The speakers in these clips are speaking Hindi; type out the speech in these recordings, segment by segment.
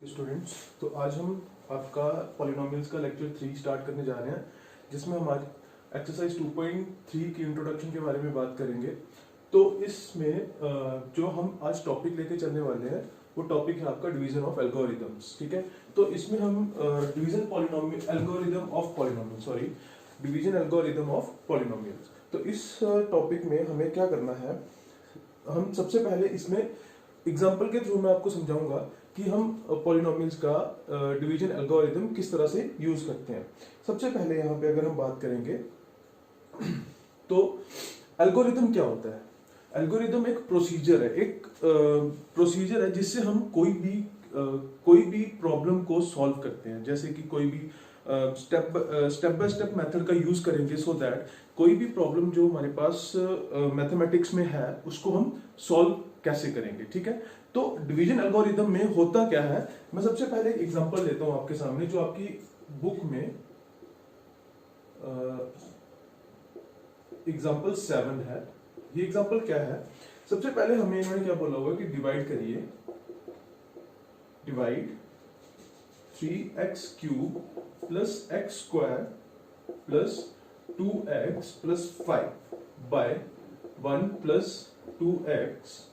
स्टूडेंट्स, तो आज हम आपका पॉलिनोमियल्स का लेक्चर 3 स्टार्ट करने जा रहे हैं, जिसमें हमारी एक्सरसाइज 2.3 की इंट्रोडक्शन के बारे में बात करेंगे। तो इसमें जो हम आज टॉपिक लेके चलने वाले हैं वो टॉपिक है आपका डिवीजन ऑफ एल्गोरिदम्स। ठीक है, तो इसमें हम डिवीजन एल्गोरिदम ऑफ पॉलिनोमियल्स। तो इस टॉपिक में हमें क्या करना है, हम सबसे पहले इसमें एग्जाम्पल के थ्रू मैं आपको समझाऊंगा कि हम पॉलिनोमियल्स का डिवीजन एल्गोरिदम किस तरह से यूज करते हैं। सबसे पहले यहाँ पे अगर हम बात करेंगे तो एल्गोरिदम क्या होता है। एल्गोरिदम एक प्रोसीजर है जिससे हम कोई भी प्रॉब्लम को सॉल्व करते हैं। जैसे कि कोई भी स्टेप बाय स्टेप मेथड का यूज करेंगे सो दैट कोई भी प्रॉब्लम जो हमारे पास मैथमेटिक्स में है उसको हम सॉल्व कैसे करेंगे। ठीक है, तो डिवीजन एल्गोरिदम में होता क्या है, मैं सबसे पहले एक एग्जांपल लेता हूं आपके सामने जो आपकी बुक में एग्जांपल 7 है। ये एग्जांपल क्या है, सबसे पहले हमें इन्होंने क्या बोला हुआ कि डिवाइड करिए, divide 3x cube plus X square plus 2x plus 5 by 1 plus 2x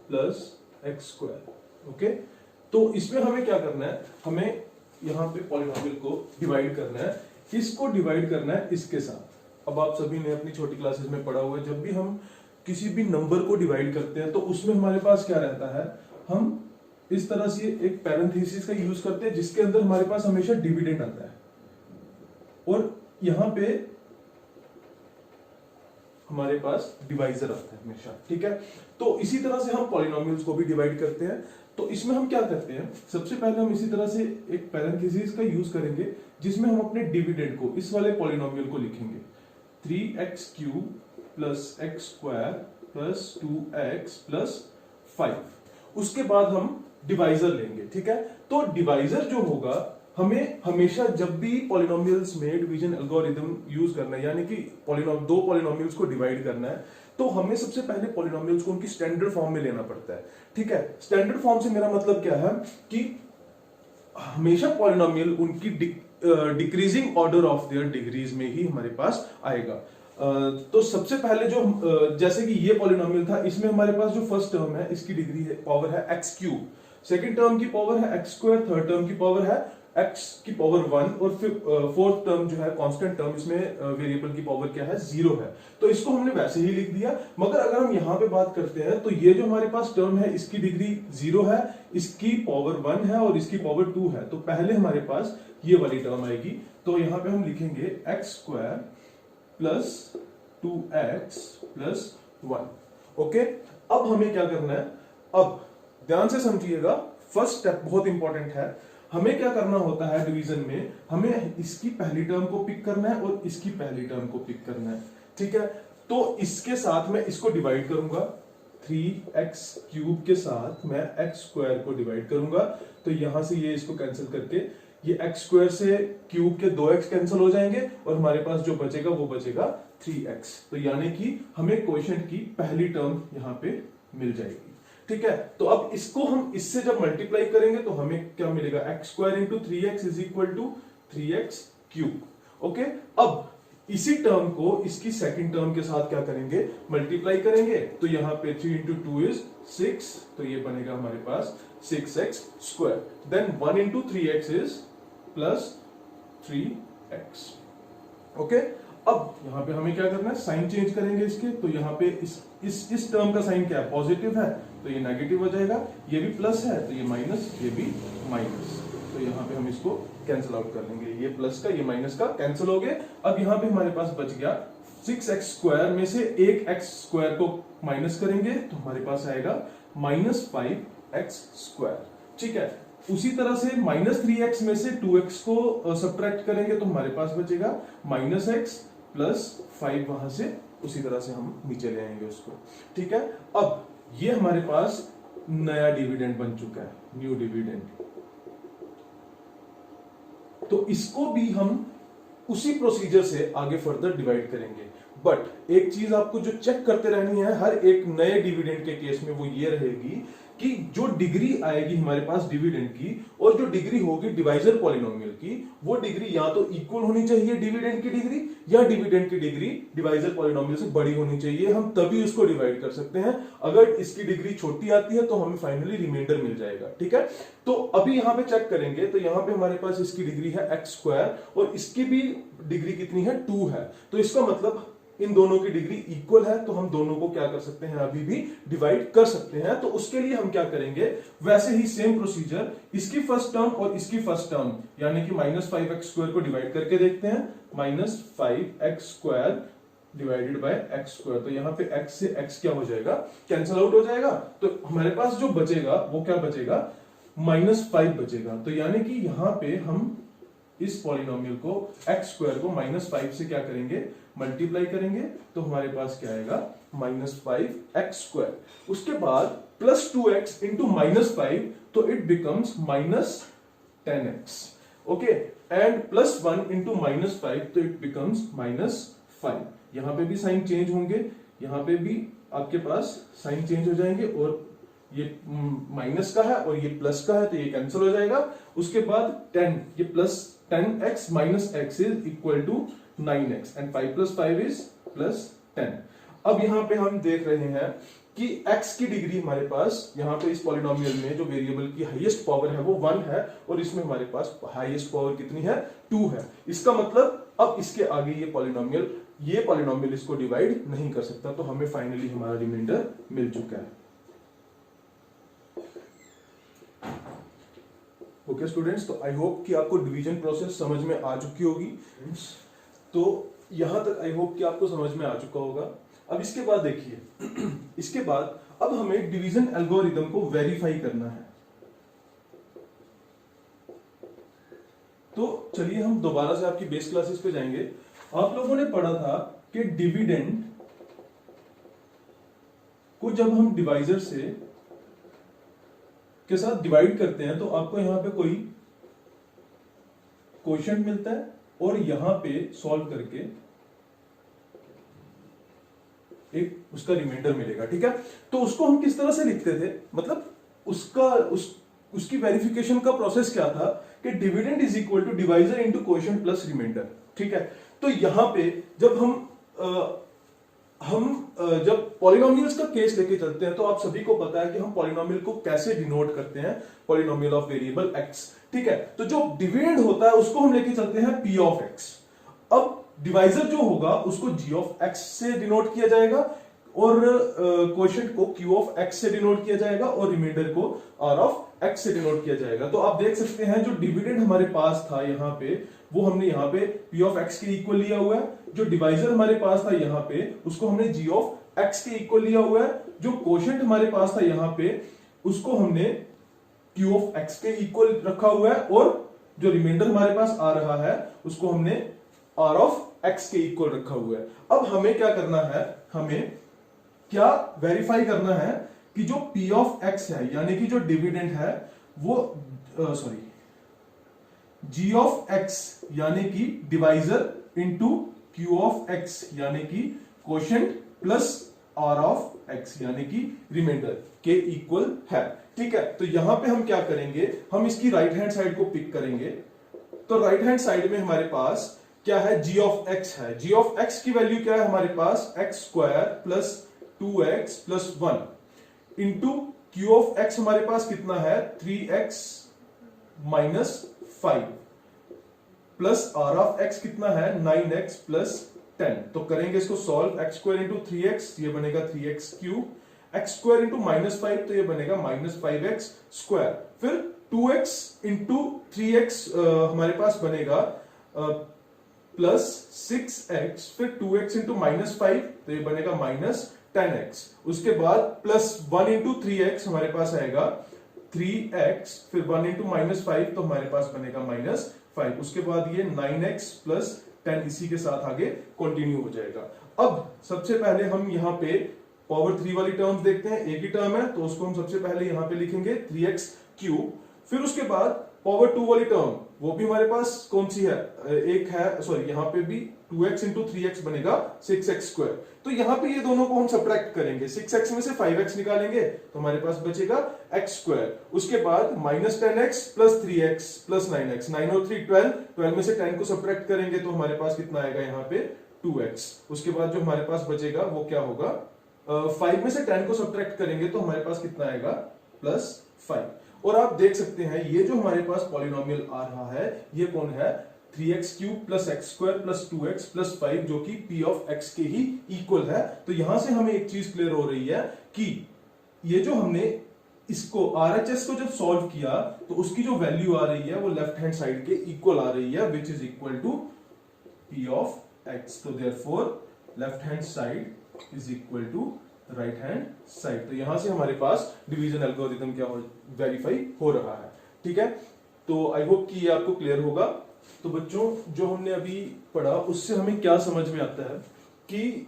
plus X square. Okay, तो इसमें हमें क्या करना है, हमें यहाँ पे पॉलिनोमियल को डिवाइड करना है, इसको डिवाइड करना है इसके साथ। अब आप सभी ने अपनी छोटी क्लासेस में पढ़ा हुआ है, जब भी हम किसी भी नंबर को डिवाइड करते हैं तो उसमें हमारे पास क्या रहता है, हम इस तरह से एक पैरेंथेसिस का यूज करते हैं जिसके अंदर हमारे पास हमेशा डिविडेंड आता है और यहाँ पे हमारे पास डिवाइजर आता है हमेशा। ठीक है, तो इसी तरह से हम पॉलिनोमियल्स को भी डिवाइड करते हैं। तो इसमें हम क्या करते हैं, सबसे पहले हम इसी तरह से एक पैरेंथेसिस का यूज करेंगे जिसमें हम अपने डिविडेंड को, इस वाले पॉलिनोमियल को लिखेंगे 3x cube plus X square plus 2x plus 5। उसके बाद हम डिवाइजर लेंगे। ठीक है, तो डिवाइजर जो होगा हमें हमेशा जब भी पॉलिनोमियल्स में डिवीजन एल्गोरिदम यूज करना है, यानी कि दो पॉलिनोमियल्स को डिवाइड करना है, तो हमें सबसे पहले पॉलिनोमियल्स को उनकी स्टैंडर्ड फॉर्म में लेना पड़ता है। ठीक है, स्टैंडर्ड फॉर्म से मेरा मतलब क्या है कि हमेशा पॉलिनोमियल उनकी decreasing order of their degrees में ही हमारे पास आएगा। तो सबसे पहले जो जैसे कि ये पॉलिनोमियल था, इसमें हमारे पास जो फर्स्ट टर्म है इसकी डिग्री है, पावर है एक्स क्यूब, सेकेंड टर्म की पावर है एक्स स्क्वायर, थर्ड टर्म की पावर है x की पावर 1 और फिर फोर्थ टर्म जो है कांस्टेंट टर्म, इसमें वेरिएबल की पावर क्या है, 0 है। तो इसको हमने वैसे ही लिख दिया। मगर अगर हम यहाँ पे बात करते हैं तो ये जो हमारे पास टर्म है इसकी डिग्री 0 है, इसकी पावर 1 है और इसकी पावर 2 है। तो पहले हमारे पास ये वाली टर्म आएगी, तो यहाँ पे हम लिखेंगे x square plus 2x plus 1। Okay, अब हमें क्या करना है, अब ध्यान से समझिएगा, फर्स्ट स्टेप बहुत इंपॉर्टेंट है। हमें क्या करना होता है डिवीजन में, हमें इसकी पहली टर्म को पिक करना है और इसकी पहली टर्म को पिक करना है। ठीक है, तो इसके साथ मैं इसको डिवाइड करूंगा, 3x क्यूब के साथ मैं एक्स स्क्वायर को डिवाइड करूंगा, तो यहां से ये इसको कैंसिल करके ये एक्स स्क्वायर से क्यूब के 2x कैंसिल हो जाएंगे और हमारे पास जो बचेगा वो बचेगा 3x। तो यानी कि हमें क्वोशिएंट की पहली टर्म यहां पे मिल जाएगी। ठीक है, तो अब इसको हम इससे जब मल्टीप्लाई करेंगे तो हमें क्या मिलेगा, X square into 3x is equal to 3x cube. Okay, अब इसी टर्म को इसकी सेकंड टर्म के साथ क्या करेंगे, मल्टीप्लाई करेंगे, तो यहां पे 3 इंटू 2 इज 6, तो ये बनेगा हमारे पास 6x square. Then 1 into 3x is plus 3x। Okay, अब यहाँ पे हमें क्या करना है, साइन चेंज करेंगे इसके, तो यहाँ पे इस टर्म का साइन क्या है, पॉजिटिव है, तो ये नेगेटिव हो जाएगा, ये भी प्लस है तो ये माइनस, ये भी माइनस, तो यहाँ पे हम इसको कैंसिल आउट कर लेंगे, ये प्लस का ये माइनस का कैंसिल हो गए। अब यहाँ पे हमारे पास बच गया 6x स्क्वायर में से एक x स्क्वायर को माइनस करेंगे तो हमारे पास आएगा माइनस 5x स्क्वायर। ठीक है, उसी तरह से माइनस 3x में से 2x को सब्ट्रैक्ट करेंगे तो हमारे पास बचेगा माइनस x प्लस 5, वहां से उसी तरह से हम नीचे ले आएंगे उसको। ठीक है, अब ये हमारे पास नया डिविडेंड बन चुका है, न्यू डिविडेंड। तो इसको भी हम उसी प्रोसीजर से आगे फर्दर डिवाइड करेंगे। बट एक चीज आपको जो चेक करते रहनी है हर एक नए डिविडेंड के केस में, वो ये रहेगी कि जो डिग्री आएगी हमारे पास डिविडेंड की और जो डिग्री होगी डिवाइजर पॉलिनोमियल की, वो डिग्री या तो इक्वल होनी चाहिए डिविडेंड की डिग्री, या डिविडेंड की डिग्री डिवाइजर पॉलिनोमियल से बड़ी होनी चाहिए। हम तभी उसको डिवाइड कर सकते हैं। अगर इसकी डिग्री छोटी आती है तो हमें फाइनली रिमाइंडर मिल जाएगा। ठीक है, तो अभी यहां पे चेक करेंगे तो यहां पे हमारे पास इसकी डिग्री है एक्स स्क्वायर और इसकी भी डिग्री कितनी है 2 है। तो इसका मतलब इन दोनों की डिग्री इक्वल है, तो हम दोनों को क्या कर सकते हैं अभी भी डिवाइड कर सकते हैं। तो उसके लिए हम क्या करेंगे, वैसे ही सेम प्रोसीजर, इसकी फर्स्ट टर्म और इसकी फर्स्ट टर्म यानी कि -5x² को डिवाइड करके देखते हैं। -5x² डिवाइडेड बाय x², तो यहां पे x से x क्या हो जाएगा, कैंसिल आउट हो जाएगा। तो हमारे पास जो बचेगा वो क्या बचेगा, -5 बचेगा। तो यानी कि यहां पे हम इस पॉलिनोमियल को x² को -5 से क्या करेंगे, मल्टीप्लाई करेंगे, तो हमारे पास क्या आएगा -5x²। उसके बाद +2x इंटू -5, तो it becomes -10x। Okay, and +1 into -5, तो इट बिकम्स -5। यहां पे भी साइन चेंज होंगे, यहां पे भी आपके पास साइन चेंज हो जाएंगे, और ये माइनस का है और ये प्लस का है तो ये कैंसिल हो जाएगा। उसके बाद 10, ये +10x - x is equal to 9x and 5 + 5 is +10। अब यहां पे हम देख रहे हैं कि x की डिग्री हमारे पास यहां पे इस पॉलिनोमियल में जो वेरिएबल की हाईएस्ट पावर है वो 1 है, और इसमें हमारे पास हाईएस्ट पावर कितनी है, 2 है। इसका मतलब अब इसके आगे ये पॉलिनोमियल इसको डिवाइड नहीं कर सकता। तो हमें फाइनली हमारा रिमाइंडर मिल चुका है। ओके स्टूडेंट्स, तो आई होप कि आपको डिवीजन प्रोसेस समझ में आ चुकी होगी। तो यहां तक आई होप कि आपको समझ में आ चुका होगा। अब इसके बाद देखिए इसके बाद अब हमें डिवीजन एल्गोरिदम को वेरीफाई करना है। तो चलिए हम दोबारा से आपकी बेस क्लासेस पे जाएंगे। आप लोगों ने पढ़ा था कि डिविडेंड को जब हम डिवाइजर से के साथ डिवाइड करते हैं तो आपको यहां पे कोई क्वोशिएंट मिलता है और यहां पे सॉल्व करके एक उसका रिमाइंडर मिलेगा। ठीक है, तो उसको हम किस तरह से लिखते थे, मतलब उसकी वेरिफिकेशन का प्रोसेस क्या था कि dividend is equal to divisor into quotient plus remainder. ठीक है, तो यहां पे जब हम जब पॉलिनोमियल्स का केस लेके चलते हैं तो आप सभी को पता है कि हम पॉलिनोमियल को कैसे डिनोट करते हैं, पॉलिनोमियल ऑफ वेरिएबल x। ठीक है, तो जो डिविडेंड होता है उसको हम लेके चलते हैं p ऑफ x। अब डिवाइजर जो होगा उसको g ऑफ x से डिनोट किया जाएगा, और क्वोशिएंट को q ऑफ x से डिनोट किया जाएगा, और रिमाइंडर को r ऑफ x से डिनोट किया जाएगा। तो आप देख सकते हैं जो डिविडेंड हमारे पास था यहाँ पे, वो हमने यहाँ पे p ऑफ x के इक्वल लिया हुआ है। जो डिवाइजर हमारे पास था यहाँ पे, उसको हमने g ऑफ x के इक्वल लिया हुआ है। जो क्वोशिएंट हमारे पास था यहाँ पे, उसको हमने q ऑफ x के इक्वल रखा हुआ है, और जो रिमाइंडर हमारे पास आ रहा है उसको हमने r ऑफ x के इक्वल रखा हुआ है। अब हमें क्या करना है, हमें क्या वेरीफाई करना है कि जो p ऑफ x है यानी कि जो डिविडेंड है वो g ऑफ x यानी कि divisor into q of x यानी कि quotient plus r of x यानी कि रिमाइंडर के इक्वल है। ठीक है, तो यहां पे हम क्या करेंगे, हम इसकी राइट हैंड साइड को पिक करेंगे। तो राइट हैंड साइड में हमारे पास क्या है, g ऑफ x है। g ऑफ x की वैल्यू क्या है हमारे पास, x² plus 2x plus 1 into q of x हमारे पास कितना है, 3x minus 5 plus r of x कितना है, 9x प्लस 10। तो करेंगे इसको सॉल्व, x² इंटू 3x ये बनेगा 3x³, x² इंटू -5 तो ये बनेगा -5x², फिर 2x इंटू 3x हमारे पास बनेगा प्लस 6x, फिर 2x इंटू -5 तो ये बनेगा -10x। उसके बाद प्लस 1 इंटू 3x हमारे पास आएगा 3x, फिर 1 इंटू -5 तो हमारे पास बनेगा -5। उसके बाद ये 9x प्लस 10 इसी के साथ आगे कंटिन्यू हो जाएगा। अब सबसे पहले हम यहाँ पे पावर 3 वाली टर्म्स देखते हैं। एक ही टर्म है तो उसको हम सबसे पहले यहाँ पे लिखेंगे 3x³ फिर उसके बाद पावर 2 वाली टर्म वो भी हमारे पास कौन सी है, एक है, सॉरी यहाँ पे भी 2x इंटू 3x बनेगा 6x स्क्वायर। तो यहाँ पे ये दोनों को हम सब्ट्रैक्ट करेंगे, 6x में से 5x निकालेंगे तो हमारे पास बचेगा x स्क्वायर। उसके बाद minus 10x plus 3x plus 9x, 9 और 3 12, 12 में से 10 को सब्ट्रैक्ट करेंगे तो हमारे पास कितना आएगा यहाँ पे 2x। उसके बाद जो हमारे पास बचेगा वो क्या होगा, 5 में से 10 को सब्ट्रैक्ट करेंगे तो हमारे पास कितना आएगा प्लस 5। और आप देख सकते हैं ये जो हमारे पास पॉलिनोमियल आ रहा है ये कौन है, 3x cube plus X square plus 2x plus 5 जो कि p ऑफ x के ही इक्वल है। तो यहां से हमें एक चीज क्लियर हो रही है कि ये जो हमने इसको RHS को जब सॉल्व किया तो उसकी जो वैल्यू आ रही है वो लेफ्ट हैंड साइड के इक्वल आ रही है, which is equal to p of x। तो therefore left hand side is equal to right hand side. तो यहां से हमारे पास डिवीजन एल्गोरिथम क्या हो वेरीफाई हो रहा है। ठीक है, तो आई होप कि ये आपको क्लियर होगा। तो बच्चों जो हमने अभी पढ़ा उससे हमें क्या समझ में आता है कि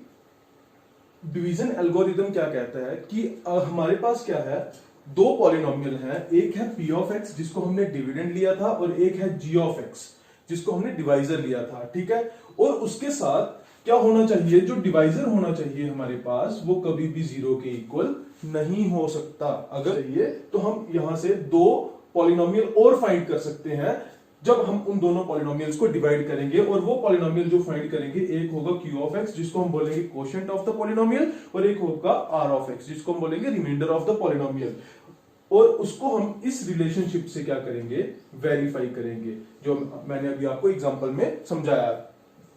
डिवीजन एल्गोरिथम क्या कहता है कि हमारे पास क्या है, दो पॉलिनोमियल हैं, एक है p ऑफ x जिसको हमने डिविडेंड लिया था और एक है g ऑफ x जिसको हमने डिवाइजर लिया था। ठीक है, और उसके साथ क्या होना चाहिए, जो डिवाइजर होना चाहिए हमारे पास वो कभी भी 0 के इक्वल नहीं हो सकता। अगर ये तो हम यहां से दो पॉलिनोमियल और फाइंड कर सकते हैं जब हम उन दोनों पॉलिनोमियल्स को डिवाइड करेंगे, और वो पॉलिनोमियल जो फाइंड करेंगे एक होगा q ऑफ x जिसको हम बोलेंगे कोशेंट ऑफ द पॉलिनोमियल, और एक होगा r ऑफ x जिसको हम बोलेंगे रिमाइंडर ऑफ द पॉलिनोमियल। और उसको हम इस रिलेशनशिप से क्या करेंगे, वेरीफाई करेंगे, जो मैंने अभी आपको एग्जांपल में समझाया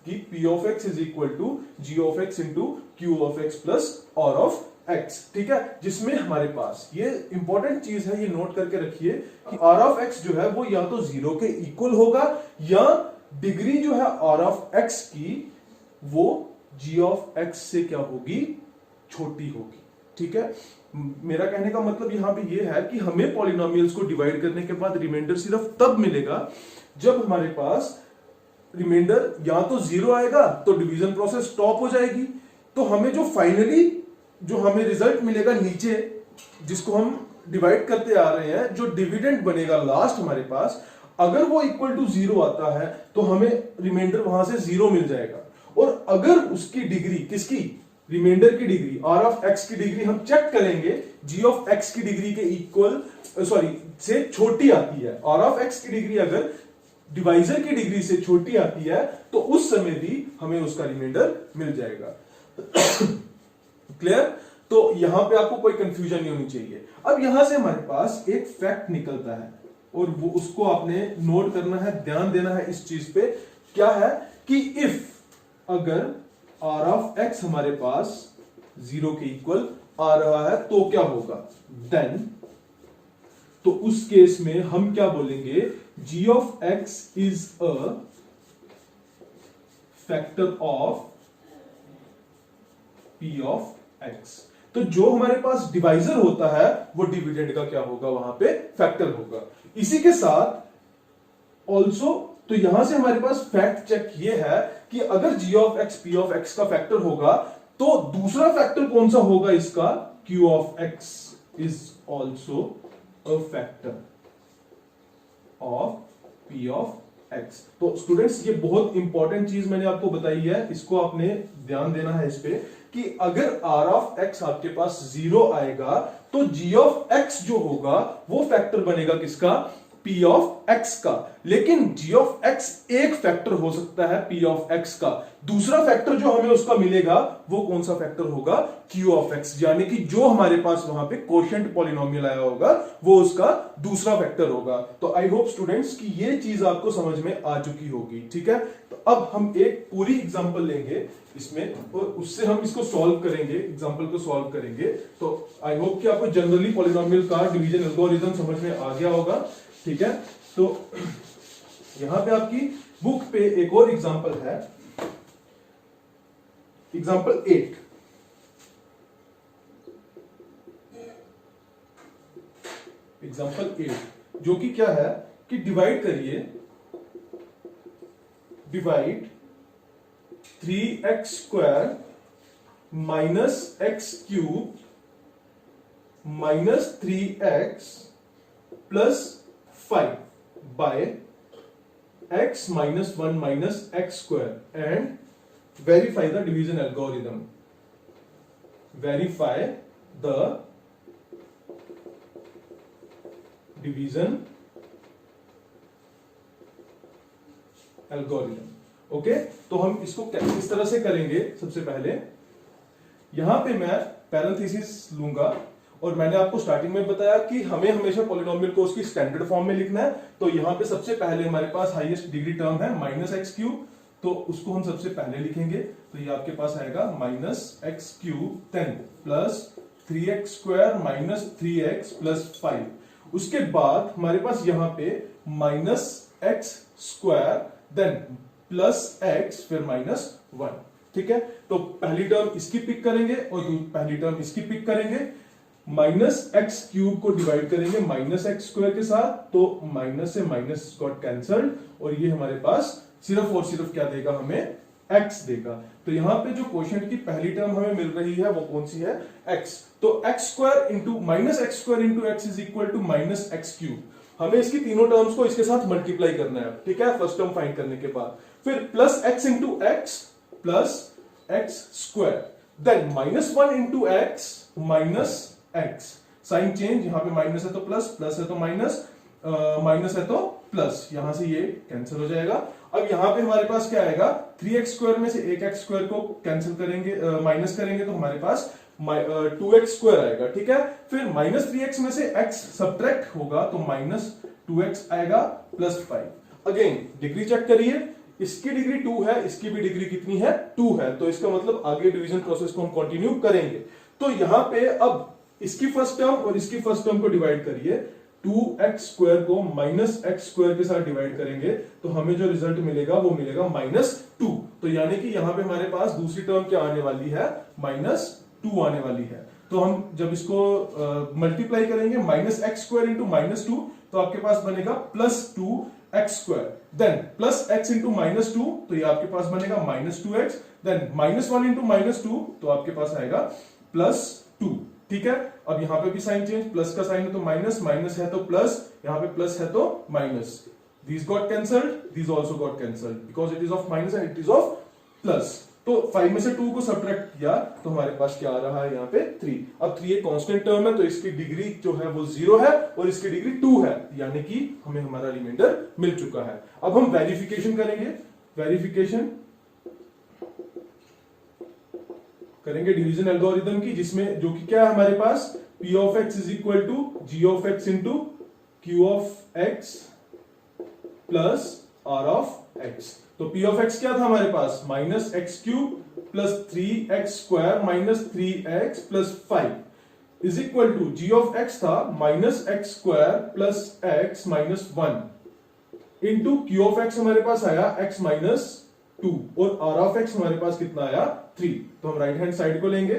कि p of x is equal to g of x into q of x plus r of x। ठीक है, जिसमें हमारे पास ये इंपॉर्टेंट चीज है, ये नोट करके रखिए कि r ऑफ x जो है वो या तो 0 के इक्वल होगा या डिग्री जो है r ऑफ x की वो g ऑफ x से क्या होगी, छोटी होगी। ठीक है, मेरा कहने का मतलब यहां पे ये है कि हमें पॉलिनोमियल्स को डिवाइड करने के बाद रिमाइंडर सिर्फ तब मिलेगा जब हमारे पास रिमाइंडर या तो 0 आएगा तो डिवीजन प्रोसेस स्टॉप हो जाएगी। तो हमें जो फाइनली जो हमें रिजल्ट मिलेगा नीचे जिसको हम डिवाइड करते आ रहे हैं, जो डिविडेंड बनेगा लास्ट हमारे पास, अगर वो इक्वल टू 0 आता है तो हमें रिमाइंडर वहां से 0 मिल जाएगा। और अगर उसकी डिग्री, किसकी, रिमाइंडर की डिग्री, r ऑफ x की डिग्री हम चेक करेंगे, g ऑफ x की डिग्री के इक्वल से छोटी आती है, r ऑफ x की डिग्री अगर डिवाइजर की डिग्री से छोटी आती है तो उस समय भी हमें उसका रिमाइंडर मिल जाएगा। क्लियर? तो यहां पे आपको कोई कंफ्यूजन नहीं होनी चाहिए। अब यहां से हमारे पास एक फैक्ट निकलता है और वो उसको आपने नोट करना है, ध्यान देना है इस चीज पे। क्या है कि इफ अगर r ऑफ x हमारे पास 0 के इक्वल आ रहा है तो क्या होगा, देन तो उस केस में हम क्या बोलेंगे, g of x is a factor of p of x। तो जो हमारे पास डिवाइजर होता है वो डिविडेंड का क्या होगा, वहां पे फैक्टर होगा। इसी के साथ ऑल्सो तो यहां से हमारे पास फैक्ट चेक ये है कि अगर g of x p of x का फैक्टर होगा तो दूसरा फैक्टर कौन सा होगा इसका, q of x is also a factor of p of x। तो स्टूडेंट्स ये बहुत इंपॉर्टेंट चीज मैंने आपको बताई है, इसको आपने ध्यान देना है इस पे कि अगर r ऑफ x आपके पास 0 आएगा तो g ऑफ x जो होगा वो फैक्टर बनेगा किसका, p ऑफ x का। लेकिन g ऑफ x एक फैक्टर हो सकता है p ऑफ x का, दूसरा फैक्टर जो हमें उसका मिलेगा वो कौन सा फैक्टर होगा, q ऑफ x। यानी कि जो हमारे पास वहां पे कोशेंट पॉलिनोमियल आया होगा वो उसका दूसरा फैक्टर होगा। तो आई होप स्टूडेंट्स कि ये चीज आपको समझ में आ चुकी होगी। ठीक है, तो अब हम एक पूरी एग्जांपल लेंगे इसमें और उससे हम इसको सॉल्व करेंगे, एग्जांपल को सॉल्व करेंगे। तो आई होप कि आपको जनरली पॉलिनोमियल का डिवीजन एल्गोरिथम समझ में आ गया होगा। ठीक है, तो यहां पे आपकी बुक पे एक और एग्जांपल है, एग्जांपल 8। एग्जांपल 8 जो कि क्या है कि डिवाइड करिए, divide 3x square minus X cube minus 3x plus 5 by x minus 1 minus x square and verify the division algorithm. Verify the division algorithm. Okay, तो हम इसको किस तरह से करेंगे? सबसे पहले यहां पे मैं पैरेंथेसिस लूंगा और मैंने आपको स्टार्टिंग में बताया कि हमें हमेशा पॉलिनोमियल को उसकी स्टैंडर्ड फॉर्म में लिखना है। तो यहां पे सबसे पहले हमारे पास हाईएस्ट डिग्री टर्म है माइनस एक्स क्यूब, तो उसको हम सबसे पहले लिखेंगे। तो ये आपके पास आएगा minus X cube 10 plus 3x square minus 3x plus 5। उसके बाद हमारे पास यहाँ पे minus X square then plus X फिर माइनस 1। ठीक है, तो पहली टर्म इसकी पिक करेंगे और पहली टर्म इसकी पिक करेंगे। माइनस एक्स क्यूब को डिवाइड करेंगे माइनस एक्स स्क्वायर के साथ, तो माइनस से माइनस गॉट कैंसल्ड और ये हमारे पास सिर्फ और सिर्फ क्या देगा? हमें x देगा। तो यहां पे जो क्वोशिएंट की पहली टर्म हमें मिल रही है वो कौन सी है? x। तो X square into minus X square into X is equal to minus X cube. हमें इसकी तीनों टर्म्स को इसके साथ मल्टीप्लाई करना है। ठीक है, फर्स्ट टर्म फाइंड करने के बाद फिर plus X into X plus X square then minus 1 into X minus X. Sign change, यहां पे माइनस है तो प्लस, प्लस है तो माइनस, माइनस है तो प्लस, यहां से ये कैंसिल हो जाएगा। अब यहां पे हमारे पास क्या आएगा? 3x स्क्वायर में से एक एक्स स्क्वायर को कैंसिल करेंगे, माइनस करेंगे तो हमारे पास 2x स्क्वायर आएगा। ठीक है, फिर माइनस 3x में से x सब्ट्रैक्ट होगा तो माइनस 2x आएगा प्लस 5। अगेन डिग्री चेक करिए, इसकी डिग्री 2 है, इसकी भी डिग्री कितनी है? 2 है। तो इसका मतलब आगे डिवीजन प्रोसेस को हम कंटिन्यू करेंगे। तो यहां पे अब इसकी फर्स्ट टर्म और इसकी फर्स्ट टर्म को डिवाइड करिए। 2x स्क्वायर को माइनस एक्स स्क्वायर के साथ डिवाइड करेंगे तो हमें जो रिजल्ट मिलेगा वो मिलेगा माइनस 2। तो यानी कि यहां पे हमारे पास दूसरी टर्म क्या आने वाली है? माइनस 2 आने वाली है। तो हम जब इसको मल्टीप्लाई करेंगे minus X square into minus 2 तो आपके पास बनेगा plus 2x square then plus x into minus 2 तो ये आपके पास बनेगा minus 2x then minus 1 into minus 2 तो आपके पास आएगा प्लस 2। ठीक है, अब यहां पे भी साइन चेंज, प्लस का साइन है तो माइनस, माइनस है तो प्लस, यहां पे प्लस है तो minus. These got cancelled, these also got cancelled because it is of minus and it is of plus। तो 5 में से 2 को सब्ट्रैक्ट किया तो हमारे पास क्या आ रहा है? यहाँ पे 3। अब 3 एक कांस्टेंट टर्म है तो इसकी डिग्री जो है वो 0 है और इसकी डिग्री 2 है, यानी कि हमें हमारा रिमाइंडर मिल चुका है। अब हम वेरिफिकेशन करेंगे। वेरिफिकेशन करेंगे डिवीजन एल्गोरिथम की, जिसमें जो कि क्या है हमारे पास? p of x is equal to g of x into q of x plus r of x। तो p ऑफ x क्या था हमारे पास? Minus X cube plus 3x square minus 3x plus 5 is equal to g of x था minus X square plus x minus 1 into q of x हमारे पास आया x माइनस 2 और r ऑफ x हमारे पास कितना आया? 3। तो हम राइट हैंड साइड को लेंगे।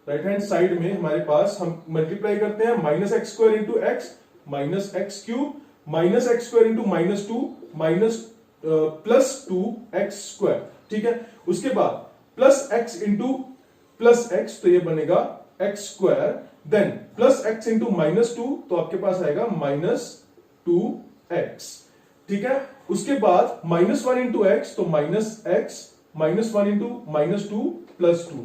राइट हैंड साइड में हमारे पास हम मल्टीप्लाई करते हैं minus X square into X minus X cube minus X square into minus 2 minus plus 2x square. ठीक है, उसके बाद plus x into plus x तो ये बनेगा x square then plus x into minus 2 तो आपके पास आएगा माइनस 2x। ठीक है, उसके बाद माइनस 1 इंटू एक्स तो minus X minus 1 into minus 2 plus 2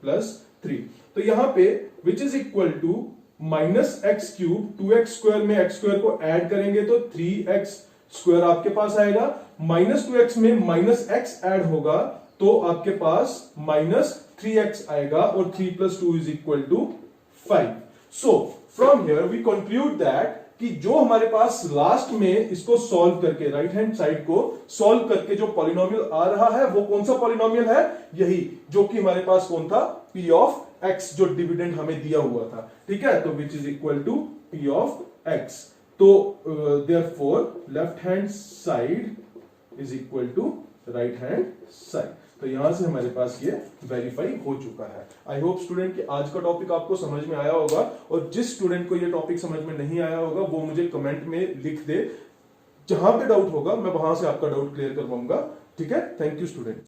plus 3। तो यहां पे which is equal to minus X cube 2x square में x स्क्वायर को ऐड करेंगे तो 3x स्क्वायर आपके पास आएगा। माइनस 2x में माइनस x ऐड होगा तो आपके पास माइनस 3x आएगा और 3 plus 2 is equal to 5। So from here we conclude that कि जो हमारे पास लास्ट में इसको सॉल्व करके राइट हैंड साइड को सॉल्व करके जो पॉलिनोमियल आ रहा है वो कौन सा पॉलिनोमियल है? यही जो कि हमारे पास कौन था? p ऑफ x, जो डिविडेंड हमें दिया हुआ था। ठीक है, तो which is equal to p of x। तो therefore left hand side is equal to right hand side. तो यहां से हमारे पास ये वेरीफाई हो चुका है। आई होप स्टूडेंट कि आज का टॉपिक आपको समझ में आया होगा और जिस स्टूडेंट को ये टॉपिक समझ में नहीं आया होगा वो मुझे कमेंट में लिख दे। जहां पे डाउट होगा मैं वहां से आपका डाउट क्लियर करवाऊंगा। ठीक है, थैंक यू स्टूडेंट।